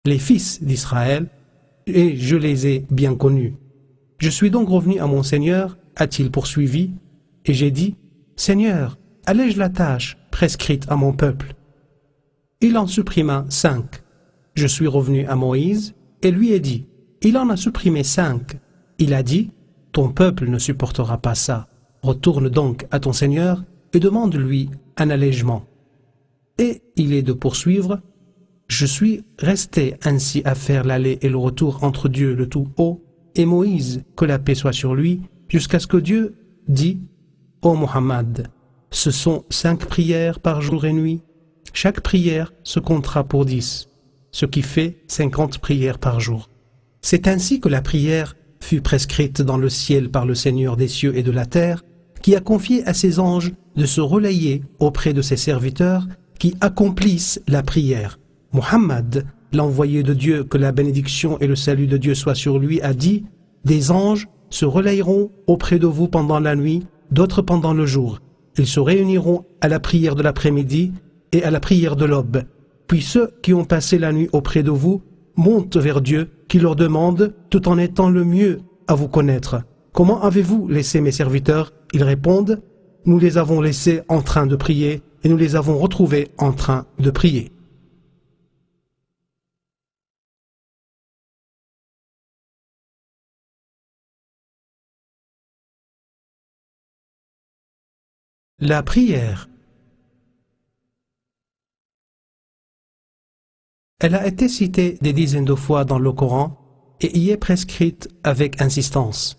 les fils d'Israël, et je les ai bien connus. Je suis donc revenu à mon Seigneur, a-t-il poursuivi, et j'ai dit, Seigneur, allège la tâche prescrite à mon peuple. Il en supprima 5. Je suis revenu à Moïse et lui ai dit, il en a supprimé 5. Il a dit, ton peuple ne supportera pas ça. Retourne donc à ton Seigneur et demande-lui un allègement. Et il est de poursuivre, je suis resté ainsi à faire l'aller et le retour entre Dieu le Tout-Haut et Moïse, que la paix soit sur lui, jusqu'à ce que Dieu dit, ô Muhammad, ce sont 5 prières par jour et nuit. Chaque prière se comptera pour 10, ce qui fait 50 prières par jour. C'est ainsi que la prière fut prescrite dans le ciel par le Seigneur des cieux et de la terre, qui a confié à ses anges de se relayer auprès de ses serviteurs qui accomplissent la prière. Muhammad, l'envoyé de Dieu, que la bénédiction et le salut de Dieu soient sur lui, a dit, des anges se relayeront auprès de vous pendant la nuit, d'autres pendant le jour. Ils se réuniront à la prière de l'après-midi et à la prière de l'aube. Puis ceux qui ont passé la nuit auprès de vous montent vers Dieu, qui leur demande, tout en étant le mieux à vous connaître. Comment avez-vous laissé mes serviteurs? Ils répondent, nous les avons laissés en train de prier et nous les avons retrouvés en train de prier. La prière. Elle a été citée des dizaines de fois dans le Coran et y est prescrite avec insistance.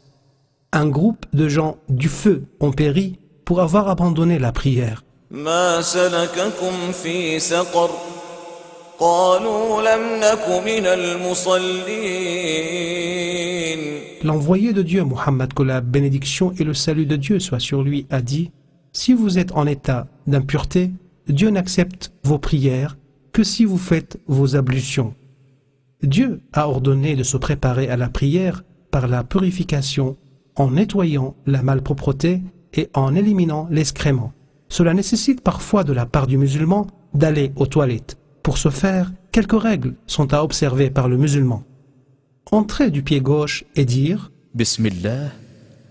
Un groupe de gens du feu ont péri pour avoir abandonné la prière. ما سلككم في سقر قالوا لم نك من المصلين. L'envoyé de Dieu, Muhammad, que la bénédiction et le salut de Dieu soient sur lui, a dit, si vous êtes en état d'impureté, Dieu n'accepte vos prières que si vous faites vos ablutions. Dieu a ordonné de se préparer à la prière par la purification en nettoyant la malpropreté et en éliminant l'excrément. Cela nécessite parfois de la part du musulman d'aller aux toilettes. Pour ce faire, quelques règles sont à observer par le musulman. Entrer du pied gauche et dire Bismillah,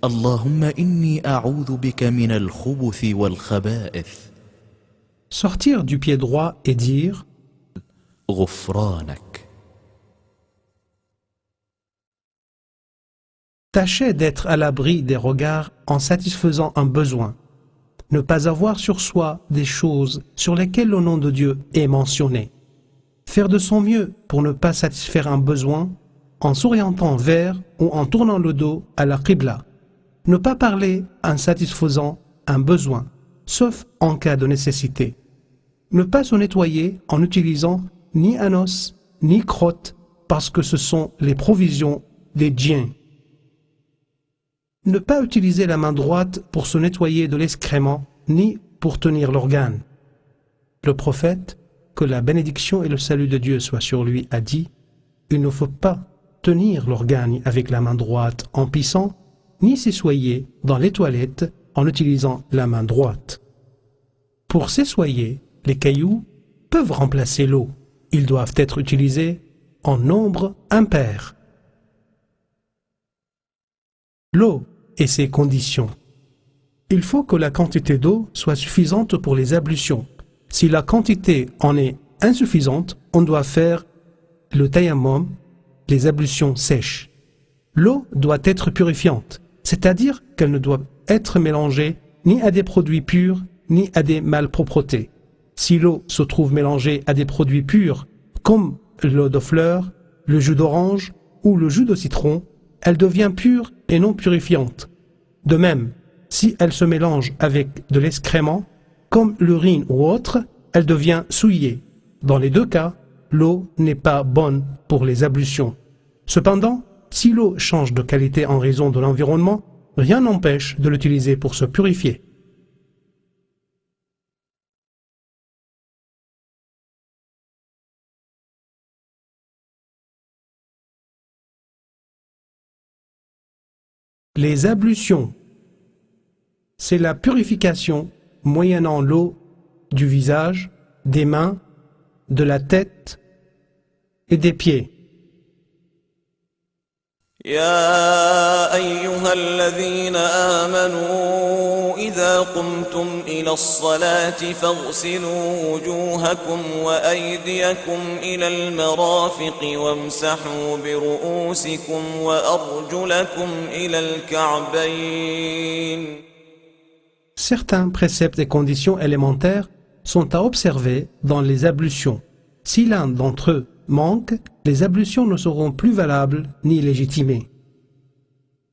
Allahumma inni a'udhu bika min al-khubuthi wal-khaba'ith. Sortir du pied droit et dire Ghufranak. Tâchez d'être à l'abri des regards en satisfaisant un besoin. Ne pas avoir sur soi des choses sur lesquelles le nom de Dieu est mentionné. Faire de son mieux pour ne pas satisfaire un besoin en s'orientant vers ou en tournant le dos à la Qibla. Ne pas parler en satisfaisant un besoin, sauf en cas de nécessité. Ne pas se nettoyer en utilisant ni un os, ni crotte, parce que ce sont les provisions des djinns. Ne pas utiliser la main droite pour se nettoyer de l'excrément, ni pour tenir l'organe. Le prophète, que la bénédiction et le salut de Dieu soient sur lui, a dit, il ne faut pas tenir l'organe avec la main droite en pissant, ni s'essoyer dans les toilettes en utilisant la main droite. Pour s'essoyer, les cailloux peuvent remplacer l'eau. Ils doivent être utilisés en nombre impair. L'eau et ses conditions. Il faut que la quantité d'eau soit suffisante pour les ablutions. Si la quantité en est insuffisante, on doit faire le tayammum, les ablutions sèches. L'eau doit être purifiante, c'est-à-dire qu'elle ne doit être mélangée ni à des produits purs, ni à des malpropretés. Si l'eau se trouve mélangée à des produits purs, comme l'eau de fleurs, le jus d'orange ou le jus de citron, elle devient pure et non purifiante. De même, si elle se mélange avec de l'excrément, comme l'urine ou autre, elle devient souillée. Dans les deux cas, l'eau n'est pas bonne pour les ablutions. Cependant, si l'eau change de qualité en raison de l'environnement, rien n'empêche de l'utiliser pour se purifier. Les ablutions, c'est la purification moyennant l'eau du visage, des mains, de la tête et des pieds. يا أيها الذين آمنوا إذا قمتم إلى الصلاة فاغسلوا وجوهكم وأيديكم إلى المرافق وامسحوا برؤوسكم وأرجلكم إلى الكعبين. Certains préceptes et conditions élémentaires sont à observer dans les ablutions. Si l'un d'entre eux manque, les ablutions ne seront plus valables ni légitimées.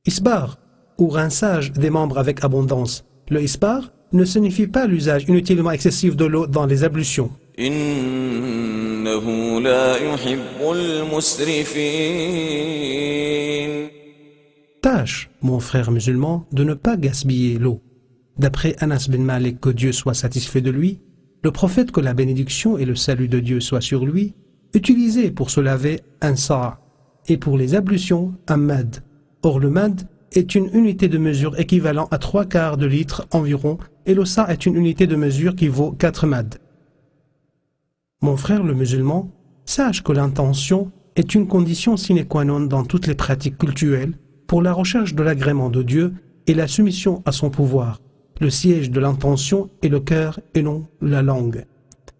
Isbar, ou rinçage des membres avec abondance. Le isbar ne signifie pas l'usage inutilement excessif de l'eau dans les ablutions. إنه لا يحب المسرفين. Tâche, mon frère musulman, de ne pas gaspiller l'eau. D'après Anas bin Malik, que Dieu soit satisfait de lui, le prophète, que la bénédiction et le salut de Dieu soient sur lui, utilisait pour se laver un sa' et pour les ablutions un mad. Or le mad est une unité de mesure équivalent à 3/4 de litre environ et le sa' est une unité de mesure qui vaut 4 mad. Mon frère le musulman, sache que l'intention est une condition sine qua non dans toutes les pratiques cultuelles pour la recherche de l'agrément de Dieu et la soumission à son pouvoir. Le siège de l'intention est le cœur et non la langue.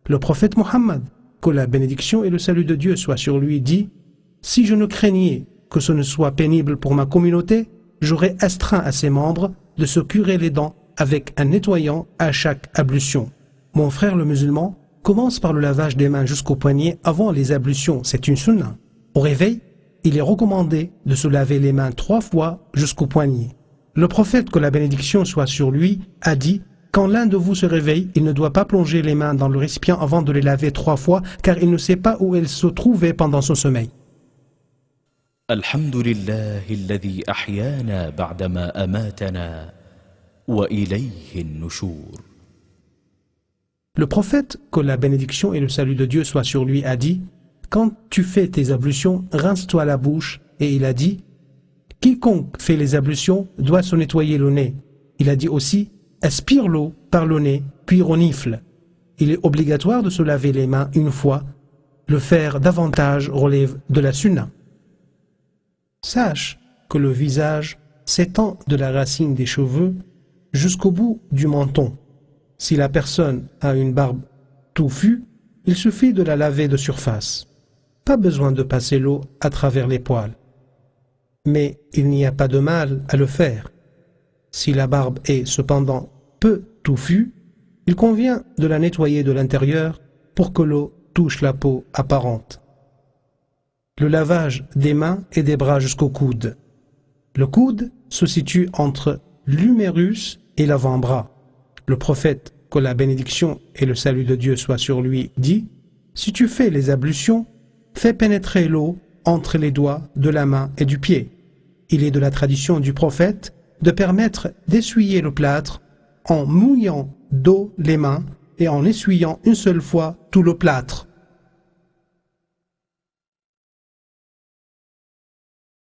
Le prophète Mohammed, que la bénédiction et le salut de Dieu soient sur lui, dit « Si je ne craignais que ce ne soit pénible pour ma communauté, j'aurais astreint à ses membres de se curer les dents avec un nettoyant à chaque ablution. » Mon frère le musulman commence par le lavage des mains jusqu'au poignet avant les ablutions, c'est une sunna. Au réveil, il est recommandé de se laver les mains 3 fois jusqu'au poignet. Le prophète, que la bénédiction soit sur lui, a dit « Quand l'un de vous se réveille, il ne doit pas plonger les mains dans le récipient avant de les laver 3 fois, car il ne sait pas où elles se trouvaient pendant son sommeil. » الحمد لله الذي أحيانا بعدما أماتنا وإليه النشور. Le prophète, que la bénédiction et le salut de Dieu soient sur lui, a dit « Quand tu fais tes ablutions, rince-toi la bouche. » Et il a dit « Quiconque fait les ablutions doit se nettoyer le nez. » Il a dit aussi « Aspire l'eau par le nez, puis renifle. » Il est obligatoire de se laver les mains une fois. Le faire davantage relève de la sunna. Sache que le visage s'étend de la racine des cheveux jusqu'au bout du menton. Si la personne a une barbe touffue, il suffit de la laver de surface. Pas besoin de passer l'eau à travers les poils. Mais il n'y a pas de mal à le faire. Si la barbe est cependant peu touffue, il convient de la nettoyer de l'intérieur pour que l'eau touche la peau apparente. Le lavage des mains et des bras jusqu'au coude. Le coude se situe entre l'humérus et l'avant-bras. Le prophète, que la bénédiction et le salut de Dieu soient sur lui, dit « Si tu fais les ablutions, fais pénétrer l'eau entre les doigts de la main et du pied. » Il est de la tradition du prophète de permettre d'essuyer le plâtre en mouillant d'eau les mains et en essuyant une seule fois tout le plâtre.